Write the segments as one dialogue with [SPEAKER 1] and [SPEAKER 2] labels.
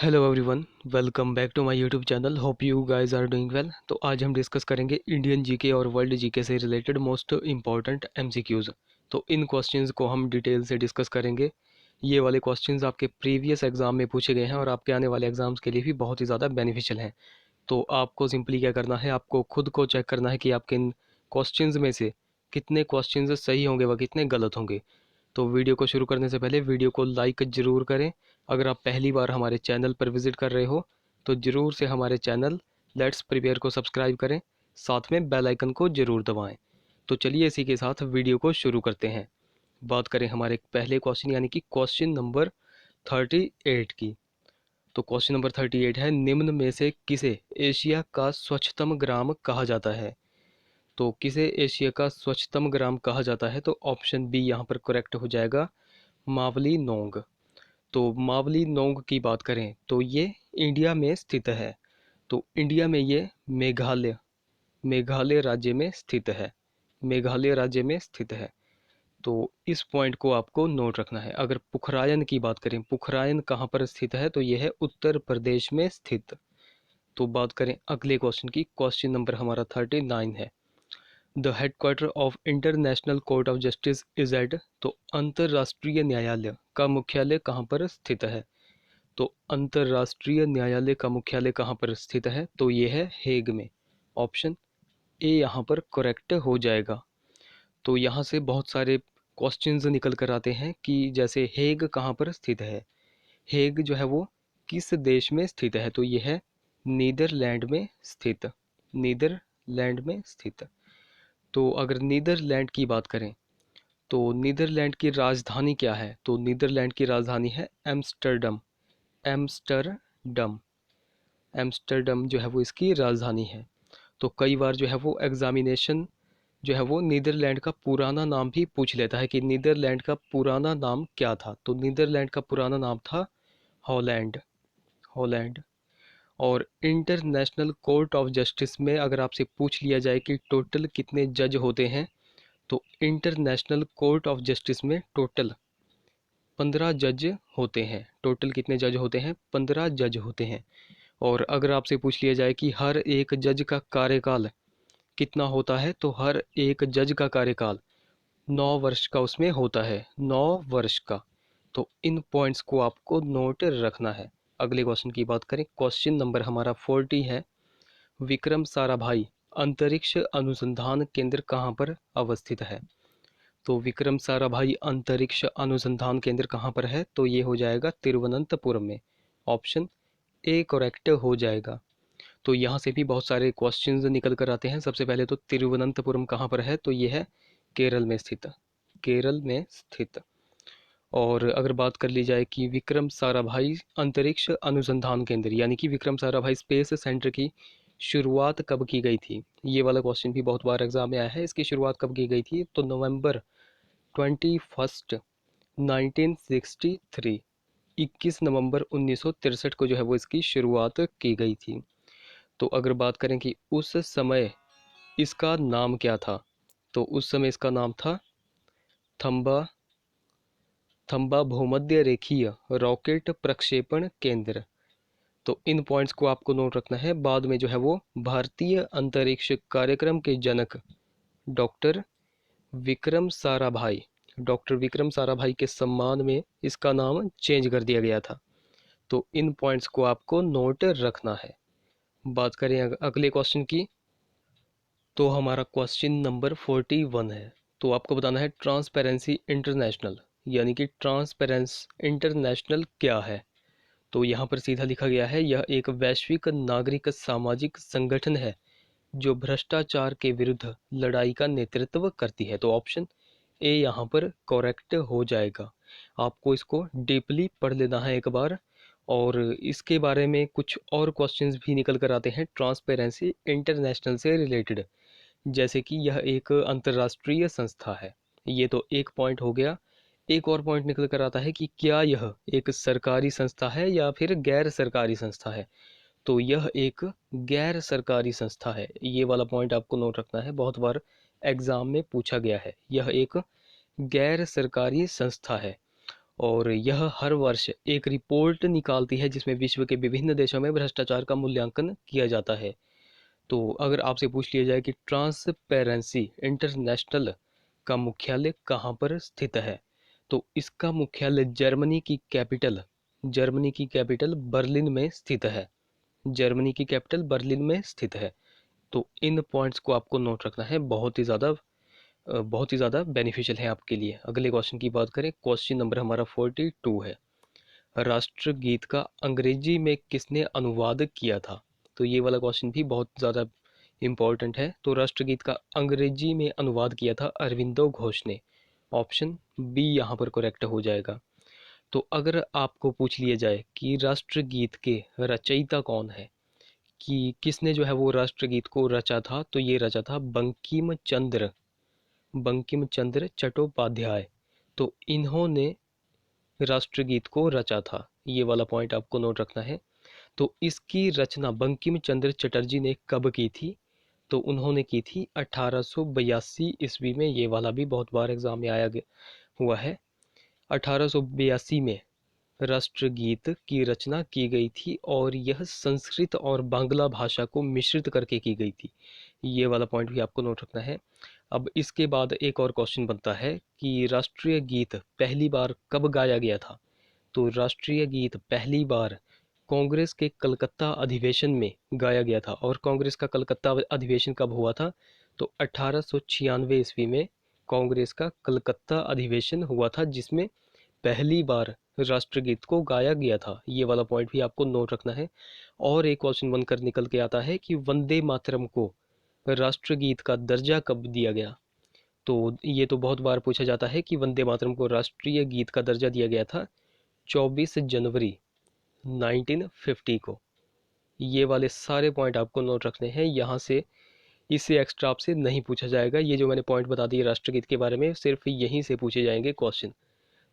[SPEAKER 1] Hello everyone, welcome back to my YouTube channel. Hope you guys are doing well. तो आज हम discuss करेंगे Indian GK और world GK से related most important MCQs. तो इन क्वेश्चंस को हम डिटेल से डिस्कस करेंगे। ये वाले क्वेश्चंस आपके प्रीवियस एग्जाम में पूछे गए हैं और आपके आने वाले एग्जाम्स के लिए भी बहुत ही ज़्यादा बेनिफिशियल हैं। तो आपको सिंपली क्या करना है, आपको खुद को चेक करना है कि आपके इन क्वेश्चंस में से कितने क्वेश्चंस सही होंगे व कितने गलत होंगे। तो वीडियो को शुरू करने से पहले वीडियो को लाइक ज़रूर करें। अगर आप पहली बार हमारे चैनल पर विज़िट कर रहे हो तो ज़रूर से हमारे चैनल लेट्स प्रिपेयर को सब्सक्राइब करें, साथ में बेल आइकन को ज़रूर दबाएं। तो चलिए इसी के साथ वीडियो को शुरू करते हैं। बात करें हमारे पहले क्वेश्चन यानी कि क्वेश्चन नंबर 38 की। तो क्वेश्चन नंबर 38 है, निम्न में से किसे एशिया का स्वच्छतम ग्राम कहा जाता है। तो किसे एशिया का स्वच्छतम ग्राम कहा जाता है, तो ऑप्शन बी यहाँ पर करेक्ट हो जाएगा, मावली नोंग। तो मावली नोंग की बात करें तो ये इंडिया में स्थित है। तो इंडिया में ये मेघालय मेघालय राज्य में स्थित है। मेघालय राज्य में स्थित है। तो इस पॉइंट को आपको नोट रखना है। अगर पुखरायन की बात करें, पुखरायन कहाँ पर स्थित है, तो यह है उत्तर प्रदेश में स्थित। तो बात करें अगले क्वेश्चन की। क्वेश्चन नंबर हमारा 39 है, the headquarter of International Court of Justice is at. तो अंतर्राष्ट्रीय न्यायालय का मुख्यालय कहाँ पर स्थित है। तो अंतर्राष्ट्रीय न्यायालय का मुख्यालय कहाँ पर स्थित है, तो ये है हेग में। ऑप्शन ए यहाँ पर करेक्ट हो जाएगा। तो यहाँ से बहुत सारे क्वेश्चंस निकल कर आते हैं कि जैसे हेग कहाँ पर स्थित है। हेग जो है वो किस देश में स्थित है, तो ये है नीदरलैंड में स्थित। नीदरलैंड में स्थित। तो अगर नीदरलैंड की बात करें तो नीदरलैंड की राजधानी क्या है, तो नीदरलैंड की राजधानी है एम्स्टर्डम। एम्स्टर्डम एम्स्टर्डम जो है वो इसकी राजधानी है। तो कई बार जो है वो एग्जामिनेशन जो है वो नीदरलैंड का पुराना नाम भी पूछ लेता है कि नीदरलैंड का पुराना नाम क्या था। तो नीदरलैंड का पुराना नाम था हॉलैंड। हॉलैंड। और इंटरनेशनल कोर्ट ऑफ जस्टिस में अगर आपसे पूछ लिया जाए कि टोटल कितने जज होते हैं, तो इंटरनेशनल कोर्ट ऑफ जस्टिस में टोटल 15 जज होते हैं। टोटल कितने जज होते हैं, 15 जज होते हैं। और अगर आपसे पूछ लिया जाए कि हर एक जज का कार्यकाल कितना होता है, तो हर एक जज का कार्यकाल 9 वर्ष का उसमें होता है, 9 वर्ष का। तो इन पॉइंट्स को आपको नोट रखना है। अगले क्वेश्चन की बात करें, क्वेश्चन नंबर हमारा 40 है, विक्रम साराभाई अंतरिक्ष अनुसंधान केंद्र कहाँ पर अवस्थित है। तो विक्रम साराभाई अंतरिक्ष अनुसंधान केंद्र कहाँ पर है, तो ये हो जाएगा तिरुवनंतपुरम में। ऑप्शन ए करेक्ट हो जाएगा। तो यहाँ से भी बहुत सारे क्वेश्चंस निकल कर आते हैं। सबसे पहले तो तिरुवनंतपुरम कहाँ पर है, तो ये है केरल में स्थित। केरल में स्थित। और अगर बात कर ली जाए कि विक्रम साराभाई अंतरिक्ष अनुसंधान केंद्र यानी कि विक्रम साराभाई स्पेस सेंटर की शुरुआत कब की गई थी, ये वाला क्वेश्चन भी बहुत बार एग्जाम में आया है। इसकी शुरुआत कब की गई थी, तो नवंबर 21 1963, 21 नवंबर 1963 को जो है वो इसकी शुरुआत की गई थी। तो अगर बात करें कि उस समय इसका नाम क्या था, तो उस समय इसका नाम था थम्बा थम्बा भूमध्य रेखीय रॉकेट प्रक्षेपण केंद्र। तो इन पॉइंट्स को आपको नोट रखना है। बाद में जो है वो भारतीय अंतरिक्ष कार्यक्रम के जनक डॉक्टर विक्रम साराभाई डॉक्टर विक्रम साराभाई के सम्मान में इसका नाम चेंज कर दिया गया था। तो इन पॉइंट्स को आपको नोट रखना है। बात करें अगले क्वेश्चन की, तो हमारा क्वेश्चन नंबर 41 है। तो आपको बताना है ट्रांसपेरेंसी इंटरनेशनल यानी कि ट्रांसपेरेंस इंटरनेशनल क्या है। तो यहाँ पर सीधा लिखा गया है, यह एक वैश्विक नागरिक सामाजिक संगठन है जो भ्रष्टाचार के विरुद्ध लड़ाई का नेतृत्व करती है। तो ऑप्शन ए यहाँ पर करेक्ट हो जाएगा। आपको इसको डीपली पढ़ लेना है एक बार। और इसके बारे में कुछ और क्वेश्चंस भी निकल कर आते हैं ट्रांसपेरेंसी इंटरनेशनल से रिलेटेड, जैसे कि यह एक अंतर्राष्ट्रीय संस्था है। ये तो एक पॉइंट हो गया। एक और पॉइंट निकल कर आता है कि क्या यह एक सरकारी संस्था है या फिर गैर सरकारी संस्था है। तो यह एक गैर सरकारी संस्था है। ये वाला पॉइंट आपको नोट रखना है, बहुत बार एग्जाम में पूछा गया है। यह एक गैर सरकारी संस्था है। और यह हर वर्ष एक रिपोर्ट निकालती है जिसमें विश्व के विभिन्न देशों में भ्रष्टाचार का मूल्यांकन किया जाता है। तो अगर आपसे पूछ लिया जाए कि ट्रांसपेरेंसी इंटरनेशनल का मुख्यालय कहाँ पर स्थित है, तो इसका मुख्यालय जर्मनी की कैपिटल बर्लिन में स्थित है। जर्मनी की कैपिटल बर्लिन में स्थित है। तो इन पॉइंट्स को आपको नोट रखना है, बहुत ही ज़्यादा बेनिफिशियल है आपके लिए। अगले क्वेश्चन की बात करें, क्वेश्चन नंबर हमारा 42 है, राष्ट्रगीत का अंग्रेजी में किसने अनुवाद किया था? तो ये वाला क्वेश्चन भी बहुत ज़्यादा इम्पोर्टेंट है। तो राष्ट्रगीत का अंग्रेजी में अनुवाद किया था अरविंदो घोष ने। ऑप्शन बी यहाँ पर करेक्ट हो जाएगा। तो अगर आपको पूछ लिया जाए कि राष्ट्रगीत के रचयिता कौन है, कि किसने जो है वो राष्ट्रगीत को रचा था, तो ये रचा था बंकिम चंद्र चट्टोपाध्याय। तो इन्होंने राष्ट्रगीत को रचा था, ये वाला पॉइंट आपको नोट रखना है। तो इसकी रचना बंकिम चंद्र चटर्जी ने कब की थी? तो उन्होंने की थी 1882 ईस्वी में। ये वाला भी बहुत बार एग्जाम में हुआ है। 1882 में राष्ट्रगीत की रचना की गई थी और यह संस्कृत और बांग्ला भाषा को मिश्रित करके की गई थी। ये वाला पॉइंट भी आपको नोट रखना है। अब इसके बाद एक और क्वेश्चन बनता है कि राष्ट्रीय गीत पहली बार कब गाया गया था? तो राष्ट्रीय गीत पहली बार कांग्रेस के कलकत्ता अधिवेशन में गाया गया था। और कांग्रेस का कलकत्ता अधिवेशन कब हुआ था? तो 1896 ईस्वी में कांग्रेस का कलकत्ता अधिवेशन हुआ था, जिसमें पहली बार राष्ट्रगीत को गाया गया था। ये वाला पॉइंट भी आपको नोट रखना है। और एक क्वेश्चन बनकर निकल के आता है कि वंदे मातरम को राष्ट्रगीत का दर्जा कब दिया गया? तो ये तो बहुत बार पूछा जाता है कि वंदे मातरम को राष्ट्रीय गीत का दर्जा दिया गया था 24 जनवरी 1950 को। ये वाले सारे पॉइंट आपको नोट रखने हैं। यहाँ से इससे एक्स्ट्रा आपसे नहीं पूछा जाएगा। ये जो मैंने पॉइंट बता दिए राष्ट्रगीत के बारे में, सिर्फ यहीं से पूछे जाएंगे क्वेश्चन।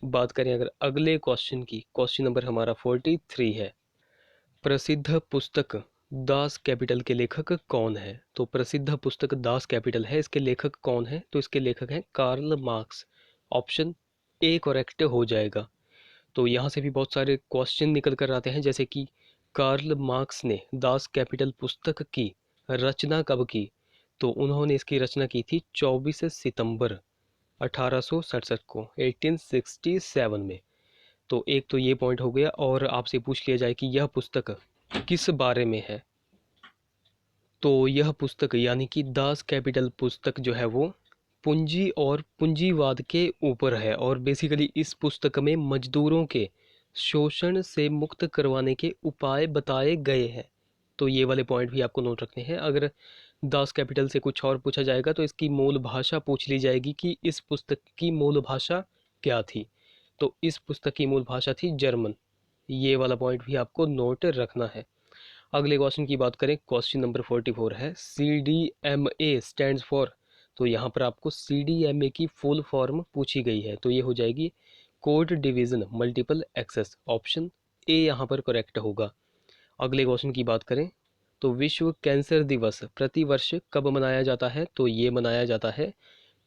[SPEAKER 1] बात करें अगर अगले क्वेश्चन की, क्वेश्चन नंबर हमारा 43 है, प्रसिद्ध पुस्तक दास कैपिटल के लेखक कौन है? तो प्रसिद्ध पुस्तक दास कैपिटल है, इसके लेखक कौन है? तो इसके लेखक हैं Karl Marx. Option A correct हो जाएगा। तो यहाँ से भी बहुत सारे क्वेश्चन निकल कर आते हैं, जैसे कि कार्ल मार्क्स ने दास कैपिटल पुस्तक की रचना कब की? तो उन्होंने इसकी रचना की थी 24 सितंबर 1867 को, 1867 में। तो एक तो ये पॉइंट हो गया। और आपसे पूछ लिया जाए कि यह पुस्तक किस बारे में है, तो यह पुस्तक यानी कि दास कैपिटल पुस्तक जो है वो पूंजी और पूंजीवाद के ऊपर है। और बेसिकली इस पुस्तक में मजदूरों के शोषण से मुक्त करवाने के उपाय बताए गए हैं। तो ये वाले पॉइंट भी आपको नोट रखने हैं। अगर दास कैपिटल से कुछ और पूछा जाएगा तो इसकी मूल भाषा पूछ ली जाएगी कि इस पुस्तक की मूल भाषा क्या थी। तो इस पुस्तक की मूल भाषा थी जर्मन। ये वाला पॉइंट भी आपको नोट रखना है। अगले क्वेश्चन की बात करें, क्वेश्चन नंबर 44 है, CDMA स्टैंड्स फॉर। तो यहाँ पर आपको CDMA की फुल फॉर्म पूछी गई है। तो ये हो जाएगी code division multiple access. Option A यहाँ पर करेक्ट होगा। अगले क्वेश्चन की बात करें तो विश्व कैंसर दिवस प्रतिवर्ष कब मनाया जाता है? तो ये मनाया जाता है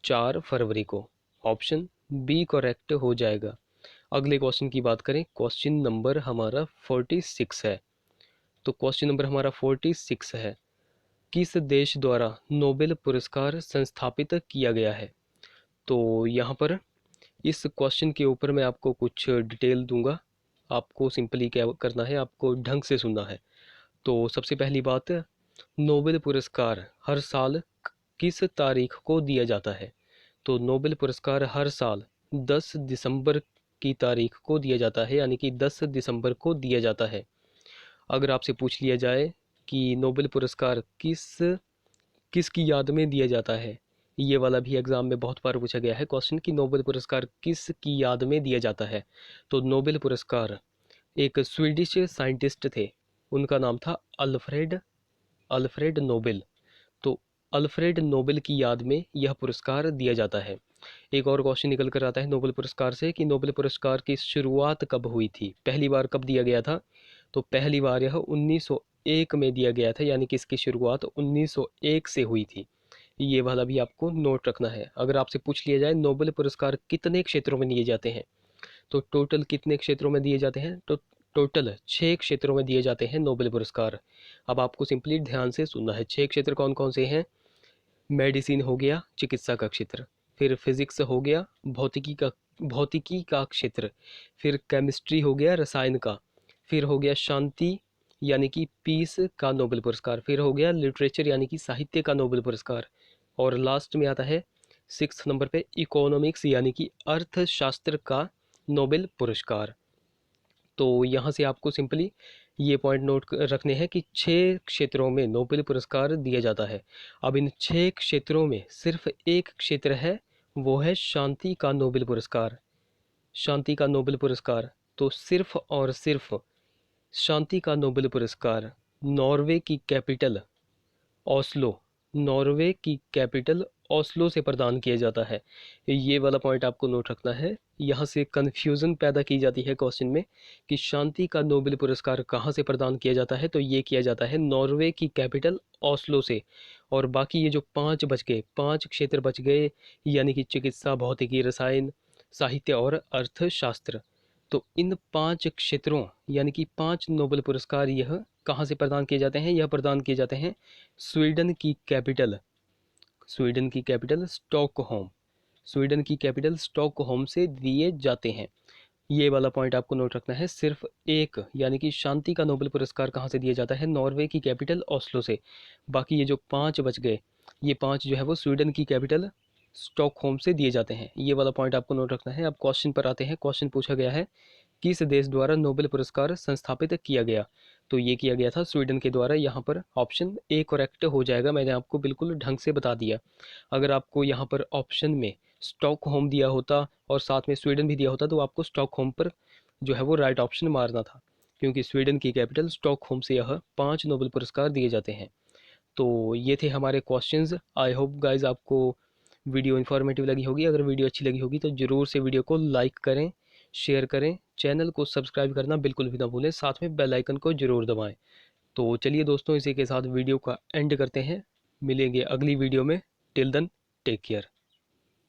[SPEAKER 1] 4 फरवरी को। ऑप्शन बी करेक्ट हो जाएगा। अगले क्वेश्चन की बात करें, क्वेश्चन नंबर हमारा 46 है। तो क्वेश्चन नंबर हमारा 46 है, किस देश द्वारा नोबेल पुरस्कार संस्थापित किया गया है? तो यहाँ पर इस क्वेश्चन के ऊपर मैं आपको कुछ डिटेल दूंगा। आपको सिंपली क्या करना है, आपको ढंग से सुनना है। तो सबसे पहली बात, नोबेल पुरस्कार हर साल किस तारीख को दिया जाता है? तो नोबेल पुरस्कार हर साल 10 दिसंबर की तारीख को दिया जाता है, यानी कि 10 दिसंबर को दिया जाता है। अगर आपसे पूछ लिया जाए कि नोबेल पुरस्कार किसकी याद में दिया जाता है, ये वाला भी एग्जाम में बहुत बार पूछा गया है क्वेश्चन कि नोबेल पुरस्कार किसकी याद में दिया जाता है। तो नोबेल पुरस्कार एक स्वीडिश साइंटिस्ट थे, उनका नाम था अल्फ्रेड अल्फ्रेड नोबेल। तो अल्फ्रेड नोबेल की याद में यह पुरस्कार दिया जाता है। एक और क्वेश्चन निकल कर आता है नोबेल पुरस्कार से कि नोबेल पुरस्कार की शुरुआत कब हुई थी, पहली बार कब दिया गया था? तो पहली बार यह 1901 में दिया गया था, यानी कि इसकी शुरुआत 1901 से हुई थी। ये वाला भी आपको नोट रखना है। अगर आपसे पूछ लिया जाए नोबेल पुरस्कार कितने क्षेत्रों में दिए जाते हैं, तो टोटल कितने क्षेत्रों में दिए जाते हैं? तो टोटल 6 क्षेत्रों में दिए जाते हैं नोबेल पुरस्कार। अब आपको सिंपली ध्यान से सुनना है। 6 क्षेत्र कौन कौन से हैं? मेडिसिन हो गया, चिकित्सा का क्षेत्र, फिर फिजिक्स हो गया, भौतिकी का क्षेत्र, फिर केमिस्ट्री हो गया, रसायन का, फिर हो गया शांति यानी कि पीस का नोबेल पुरस्कार, फिर हो गया लिटरेचर यानी कि साहित्य का नोबेल पुरस्कार, और लास्ट में आता है 6 नंबर पे इकोनॉमिक्स यानी कि अर्थशास्त्र का नोबेल पुरस्कार। तो यहाँ से आपको सिंपली ये पॉइंट नोट रखने हैं कि 6 क्षेत्रों में नोबेल पुरस्कार दिया जाता है। अब इन 6 क्षेत्रों में सिर्फ एक क्षेत्र है, वो है शांति का नोबेल पुरस्कार। शांति का नोबेल पुरस्कार, तो सिर्फ और सिर्फ शांति का नोबेल पुरस्कार नॉर्वे की कैपिटल ओस्लो, नॉर्वे की कैपिटल ओस्लो से प्रदान किया जाता है। ये वाला पॉइंट आपको नोट रखना है। यहाँ से कन्फ्यूज़न पैदा की जाती है क्वेश्चन में कि शांति का नोबेल पुरस्कार कहाँ से प्रदान किया जाता है, तो ये किया जाता है नॉर्वे की कैपिटल ओस्लो से। और बाकी ये जो 5 बच गए, 5 क्षेत्र बच गए, यानी कि चिकित्सा, भौतिकी, रसायन, साहित्य और अर्थशास्त्र, तो इन 5 क्षेत्रों यानी कि 5 नोबेल पुरस्कार यह कहाँ से प्रदान किए जाते हैं? यह प्रदान किए जाते हैं स्वीडन की कैपिटल, स्वीडन की कैपिटल स्टॉकहोम, स्वीडन की कैपिटल स्टॉकहोम से दिए जाते हैं। ये वाला पॉइंट आपको नोट रखना है। सिर्फ एक यानी कि शांति का नोबेल पुरस्कार कहाँ से दिया जाता है? नॉर्वे की कैपिटल ओस्लो से। बाकी ये जो 5 बच गए, ये 5 जो है वो स्वीडन की कैपिटल स्टॉकहोम से दिए जाते हैं। ये वाला पॉइंट आपको नोट रखना है। अब क्वेश्चन पर आते हैं। क्वेश्चन पूछा गया है किस देश द्वारा नोबेल पुरस्कार संस्थापित किया गया? तो ये किया गया था स्वीडन के द्वारा। यहाँ पर ऑप्शन ए करेक्ट हो जाएगा, मैंने आपको बिल्कुल ढंग से बता दिया। अगर आपको यहाँ पर ऑप्शन में स्टॉकहोम दिया होता और साथ में स्वीडन भी दिया होता तो आपको स्टॉकहोम पर जो है वो राइट ऑप्शन मारना था, क्योंकि स्वीडन की कैपिटल स्टॉकहोम से यह 5 नोबेल पुरस्कार दिए जाते हैं। तो ये थे हमारे क्वेश्चंस। आई होप गाइज आपको वीडियो इन्फॉर्मेटिव लगी होगी। अगर वीडियो अच्छी लगी होगी तो ज़रूर से वीडियो को लाइक करें, शेयर करें, चैनल को सब्सक्राइब करना बिल्कुल भी ना भूलें, साथ में बेल आइकन को ज़रूर दबाएं। तो चलिए दोस्तों, इसी के साथ वीडियो का एंड करते हैं। मिलेंगे अगली वीडियो में। Till then take care.